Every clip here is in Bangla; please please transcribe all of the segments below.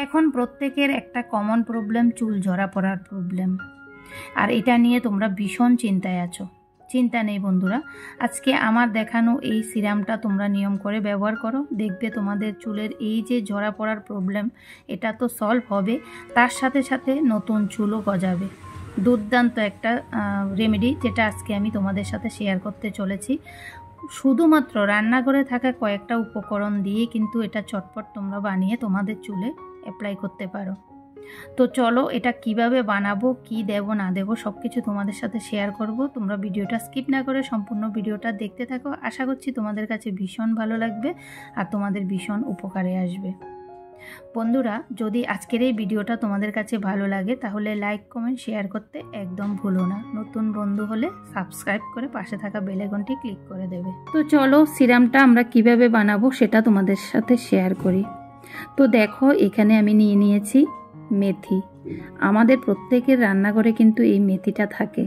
এখন প্রত্যেকের একটা কমন প্রবলেম চুল ঝরা পড়ার প্রবলেম, আর এটা নিয়ে তোমরা ভীষণ চিন্তায় আছো। চিন্তা নেই বন্ধুরা, আজকে আমার দেখানো এই সিরামটা তোমরা নিয়ম করে ব্যবহার করো, দেখবে তোমাদের চুলের এই যে ঝরা পড়ার প্রবলেম এটা তো সলভ হবে, তার সাথে সাথে নতুন চুলও গজাবে। দুর্দান্ত একটা রেমেডি যেটা আজকে আমি তোমাদের সাথে শেয়ার করতে চলেছি। শুধুমাত্র রান্নাঘরে থাকা কয়েকটা উপকরণ দিয়ে কিন্তু এটা চটপট তোমরা বানিয়ে তোমাদের চুলে অ্যাপ্লাই করতে পারো। তো চলো এটা কিভাবে বানাবো, কি দেব না দেব সব কিছু তোমাদের সাথে শেয়ার করব। তোমরা ভিডিওটা স্কিপ না করে সম্পূর্ণ ভিডিওটা দেখতে থাকো। আশা করছি তোমাদের কাছে ভীষণ ভালো লাগবে আর তোমাদের ভীষণ উপকারে আসবে। বন্ধুরা, যদি আজকের এই ভিডিওটা তোমাদের কাছে ভালো লাগে তাহলে লাইক কমেন্ট শেয়ার করতে একদম ভুলো না। নতুন বন্ধু হলে সাবস্ক্রাইব করে পাশে থাকা বেল আইকনটি ক্লিক করে দেবে। তো চলো সিরামটা আমরা কিভাবে বানাবো সেটা তোমাদের সাথে শেয়ার করি। তো দেখো এখানে আমি নিয়ে নিয়েছি মেথি। আমাদের প্রত্যেকের রান্নাঘরে কিন্তু এই মেথিটা থাকে,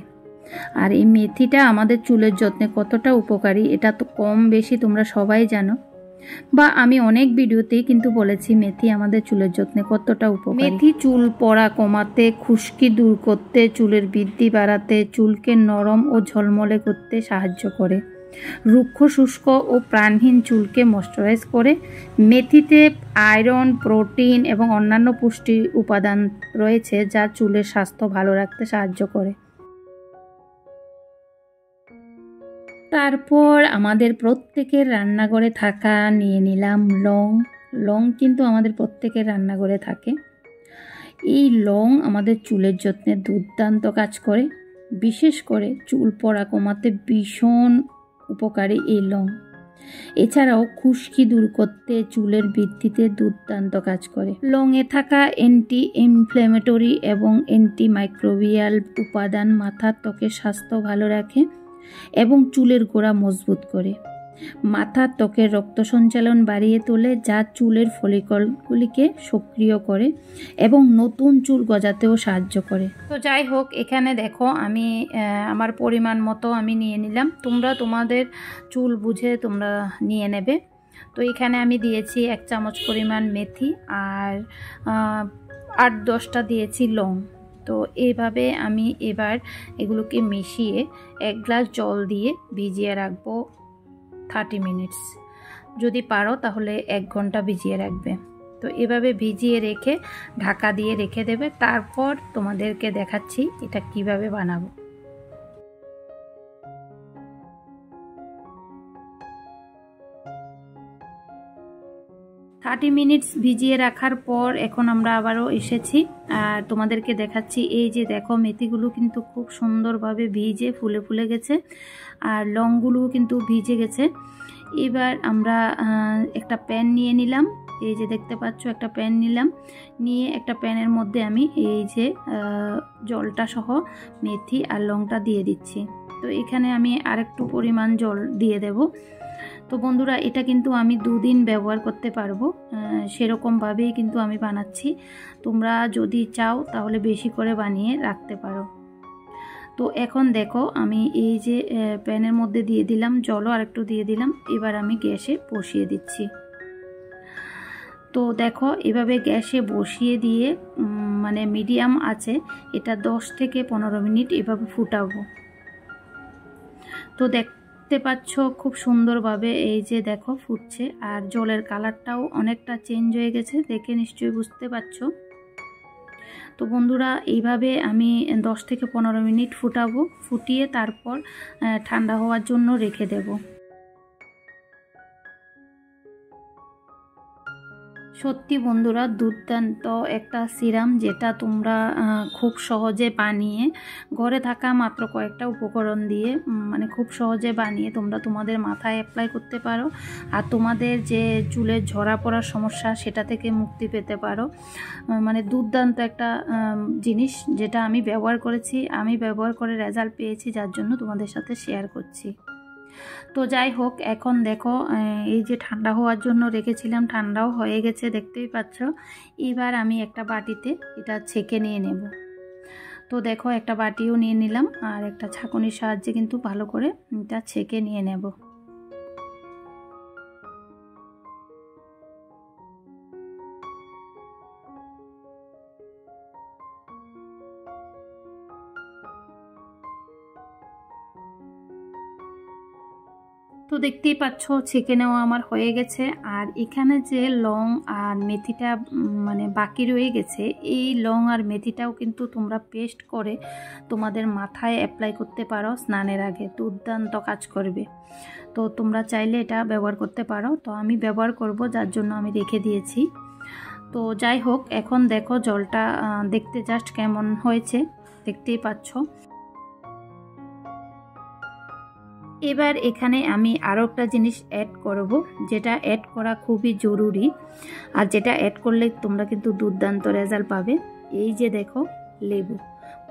আর এই মেথিটা আমাদের চুলের যত্নে কতটা উপকারী এটা তো কম বেশি তোমরা সবাই জানো, বা আমি অনেক ভিডিওতেই কিন্তু বলেছি মেথি আমাদের চুলের যত্নে কতটা উপকারী। মেথি চুল পড়া কমাতে, খুশকি দূর করতে, চুলের বৃদ্ধি বাড়াতে, চুলকে নরম ও ঝলমলে করতে সাহায্য করে। রুক্ষ শুষ্ক ও প্রাণহীন চুলকে ময়শ্চারাইজ করে। মেথিতে আয়রন, প্রোটিন এবং অন্যান্য পুষ্টি উপাদান রয়েছে যা চুলের স্বাস্থ্য ভালো রাখতে সাহায্য করে। তারপর আমাদের প্রত্যেকের রান্নাঘরে থাকা নিয়ে নিলাম লং। লং কিন্তু আমাদের প্রত্যেকের রান্নাঘরে থাকে। এই লং আমাদের চুলের যত্নে দুর্দান্ত কাজ করে, বিশেষ করে চুল পড়া কমাতে ভীষণ উপকারী এই লং। এছাড়াও খুশকি দূর করতে, চুলের বৃদ্ধিতে দুর্দান্ত কাজ করে। লংয়ে থাকা অ্যান্টি ইনফ্ল্যামেটরি এবং অ্যান্টি মাইক্রোবিয়াল উপাদান মাথার ত্বকের স্বাস্থ্য ভালো রাখে এবং চুলের গোড়া মজবুত করে। মাথার ত্বকের রক্ত সঞ্চালন বাড়িয়ে তোলে, যা চুলের ফলিকলগুলিকে সক্রিয় করে এবং নতুন চুল গজাতেও সাহায্য করে। তো যাই হোক, এখানে দেখো আমি আমার পরিমাণ মতো আমি নিয়ে নিলাম। তোমরা তোমাদের চুল বুঝে তোমরা নিয়ে নেবে। তো এখানে আমি দিয়েছি 1 চামচ পরিমাণ মেথি আর 8-10টা দিয়েছি লং। তো এইভাবে আমি এবার এগুলোকে মিশিয়ে 1 গ্লাস জল দিয়ে ভিজিয়ে রাখবো 30 মিনিটস। যদি পারো তাহলে 1 ঘন্টা ভিজিয়ে রাখবে। তো এভাবে ভিজিয়ে রেখে ঢাকা দিয়ে রেখে দেবে। তারপর তোমাদেরকে দেখাচ্ছি এটা কিভাবে বানাবো। 30 মিনিটস ভিজিয়ে রাখার পর এখন আমরা আবারও এসেছি আর তোমাদেরকে দেখাচ্ছি। এই যে দেখো মেথিগুলো কিন্তু খুব সুন্দরভাবে ভিজে ফুলে ফুলে গেছে আর লংগুলোও কিন্তু ভিজে গেছে। এবার আমরা একটা প্যান নিয়ে নিলাম। এই যে দেখতে পাচ্ছ একটা প্যান নিলাম, নিয়ে একটা প্যানের মধ্যে আমি এই যে জলটা সহ মেথি আর লংটা দিয়ে দিচ্ছি। তো এখানে আমি আরেকটু পরিমাণ জল দিয়ে দেব। তো বন্ধুরা, এটা কিন্তু আমি 2 দিন ব্যবহার করতে পারবো, সেরকমভাবেই কিন্তু আমি বানাচ্ছি। তোমরা যদি চাও তাহলে বেশি করে বানিয়ে রাখতে পারো। তো এখন দেখো আমি এই যে প্যানের মধ্যে দিয়ে দিলাম জলও আরেকটু দিয়ে দিলাম। এবার আমি গ্যাসে বসিয়ে দিচ্ছি। তো দেখো এভাবে গ্যাসে বসিয়ে দিয়ে মানে মিডিয়াম আছে এটা 10 থেকে 15 মিনিট এভাবে ফুটাবো। তো দেখতে পাচ্ছ খুব সুন্দরভাবে এই যে দেখো ফুটছে আর জলের কালারটাও অনেকটা চেঞ্জ হয়ে গেছে, দেখে নিশ্চয়ই বুঝতে পারছো। তো বন্ধুরা, এইভাবে আমি 10 থেকে 15 মিনিট ফুটাবো, ফুটিয়ে তারপর ঠান্ডা হওয়ার জন্য রেখে দেব। সত্যি বন্ধুরা, দুর্দান্ত একটা সিরাম যেটা তোমরা খুব সহজে বানিয়ে ঘরে থাকা মাত্র কয়েকটা উপকরণ দিয়ে মানে খুব সহজে বানিয়ে তোমরা তোমাদের মাথায় অ্যাপ্লাই করতে পারো আর তোমাদের যে চুলের ঝরা পড়ার সমস্যা সেটা থেকে মুক্তি পেতে পারো। মানে দুর্দান্ত একটা জিনিস যেটা আমি ব্যবহার করেছি, আমি ব্যবহার করে রেজাল্ট পেয়েছি, যার জন্য তোমাদের সাথে শেয়ার করছি। তো যাই হোক, এখন দেখো এই যে ঠান্ডা হওয়ার জন্য রেখেছিলাম, ঠান্ডাও হয়ে গেছে দেখতেই পাচ্ছ। এবার আমি একটা বাটিতে এটা ছেঁকে নিয়ে নেব। তো দেখো একটা বাটিও নিয়ে নিলাম আর একটা ছাঁকনির সাহায্যে কিন্তু ভালো করে এটা ছেঁকে নিয়ে নেব। তো দেখতেই পাচ্ছ ছেঁকে নেওয়া আমার হয়ে গেছে। আর এখানে যে লং আর মেথিটা মানে বাকি রয়ে গেছে, এই লং আর মেথিটাও কিন্তু তোমরা পেস্ট করে তোমাদের মাথায় অ্যাপ্লাই করতে পারো স্নানের আগে, দুর্দান্ত কাজ করবে। তো তোমরা চাইলে এটা ব্যবহার করতে পারো। তো আমি ব্যবহার করব, যার জন্য আমি রেখে দিয়েছি। তো যাই হোক, এখন দেখো জলটা দেখতে জাস্ট কেমন হয়েছে, দেখতেই পাচ্ছ। এবার এখানে আমি আরও একটা জিনিস অ্যাড করব, যেটা অ্যাড করা খুবই জরুরি, আর যেটা অ্যাড করলে তোমরা কিন্তু দুর্দান্ত রেজাল্ট পাবে। এই যে দেখো লেবু।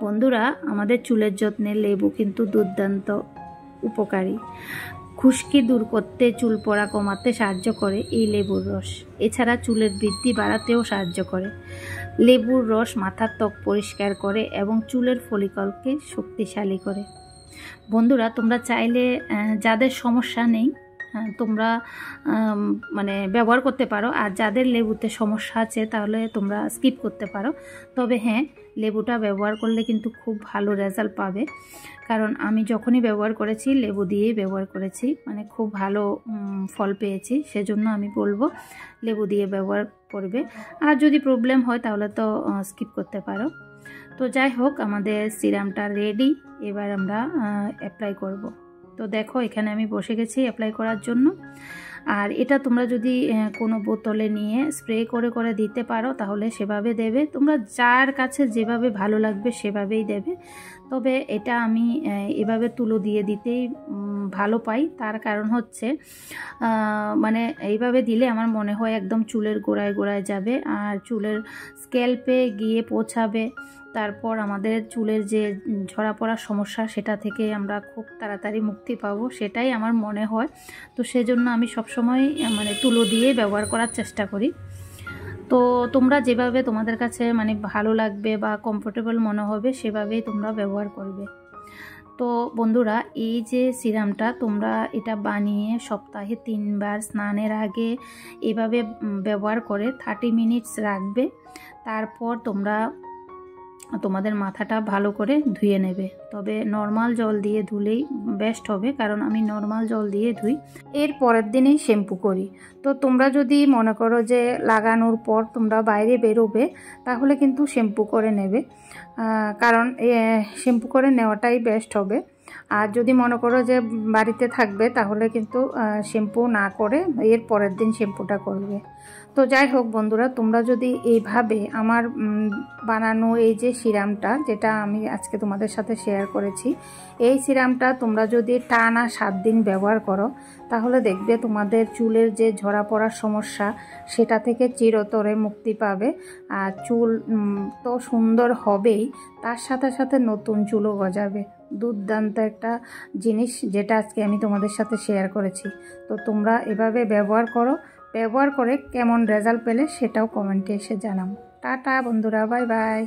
বন্ধুরা, আমাদের চুলের যত্নে লেবু কিন্তু দুর্দান্ত উপকারী। খুশকি দূর করতে, চুল পড়া কমাতে সাহায্য করে এই লেবুর রস। এছাড়া চুলের বৃদ্ধি বাড়াতেও সাহায্য করে। লেবুর রস মাথার ত্বক পরিষ্কার করে এবং চুলের ফলিকলকে শক্তিশালী করে। বন্ধুরা, তোমরা চাইলে যাদের সমস্যা নেই তোমরা মানে ব্যবহার করতে পারো, আর যাদের লেবুতে সমস্যা আছে তাহলে তোমরা স্কিপ করতে পারো। তবে হ্যাঁ, লেবুটা ব্যবহার করলে কিন্তু খুব ভালো রেজাল্ট পাবে, কারণ আমি যখনই ব্যবহার করেছি লেবু দিয়েই ব্যবহার করেছি, মানে খুব ভালো ফল পেয়েছি। সেজন্য আমি বলবো লেবু দিয়ে ব্যবহার করবে। আর যদি প্রবলেম হয় তাহলে তো স্কিপ করতে পারো। তো যাই হোক, আমাদের সিরামটা রেডি, এবার আমরা অ্যাপ্লাই করব। তো দেখো এখানে আমি বসে গেছি অ্যাপ্লাই করার জন্য। আর এটা তোমরা যদি কোনো বোতলে নিয়ে স্প্রে করে করে দিতে পারো তাহলে সেভাবে দেবে, তোমরা যার কাছে যেভাবে ভালো লাগবে সেভাবেই দেবে। তবে এটা আমি এভাবে তুলো দিয়ে দিতেই ভালো পাই। তার কারণ হচ্ছে মানে এইভাবে দিলে আমার মনে হয় একদম চুলের গোড়ায় গোড়ায় যাবে, আর চুলের স্ক্যাল্পে গিয়ে পৌঁছাবে। তারপর আমাদের চুলের যে ঝরা পড়ার সমস্যা, সেটা থেকে আমরা খুব তাড়াতাড়ি মুক্তি পাবো, সেটাই আমার মনে হয়। তো সেজন্য আমি সবসময় মানে তুলো দিয়ে ব্যবহার করার চেষ্টা করি। তো তোমরা যেভাবে তোমাদের কাছে মানে ভালো লাগবে বা কমফোর্টেবল মনে হবে সেভাবেই তোমরা ব্যবহার করবে। তো বন্ধুরা, এই যে সিরামটা তোমরা এটা বানিয়ে সপ্তাহে 3 বার স্নানের আগে এভাবে ব্যবহার করে 30 মিনিটস রাখবে। তারপর তোমরা তোমাদের মাথাটা ভালো করে ধুয়ে নেবে। তবে নর্মাল জল দিয়ে ধুলেই বেস্ট হবে, কারণ আমি নর্মাল জল দিয়ে ধুই। এর পরের দিনেই শ্যাম্পু করি। তো তোমরা যদি মনে করো যে লাগানোর পর তোমরা বাইরে বেরোবে তাহলে কিন্তু শ্যাম্পু করে নেবে, কারণ শ্যাম্পু করে নেওয়াটাই বেস্ট হবে। আর যদি মনে করো যে বাড়িতে থাকবে তাহলে কিন্তু শ্যাম্পু না করে এর পরের দিন শ্যাম্পুটা করবে। তো যাই হোক বন্ধুরা, তোমরা যদি এইভাবে আমার বানানো এই যে সিরামটা, যেটা আমি আজকে তোমাদের সাথে শেয়ার করেছি, এই সিরামটা তোমরা যদি টানা 7 দিন ব্যবহার করো তাহলে দেখবে তোমাদের চুলের যে ঝরা পড়ার সমস্যা সেটা থেকে চিরতরে মুক্তি পাবে। আর চুল তো সুন্দর হবেই, তার সাথে সাথে নতুন চুলও গজাবে। দুর্দান্ত একটা জিনিস যেটা আজকে আমি তোমাদের সাথে শেয়ার করেছি। তো তোমরা এভাবে ব্যবহার করো, ব্যবহার করে কেমন রেজাল্ট পেলে সেটাও কমেন্টে এসে জানাও। টাটা বন্ধুরা, বাই বাই।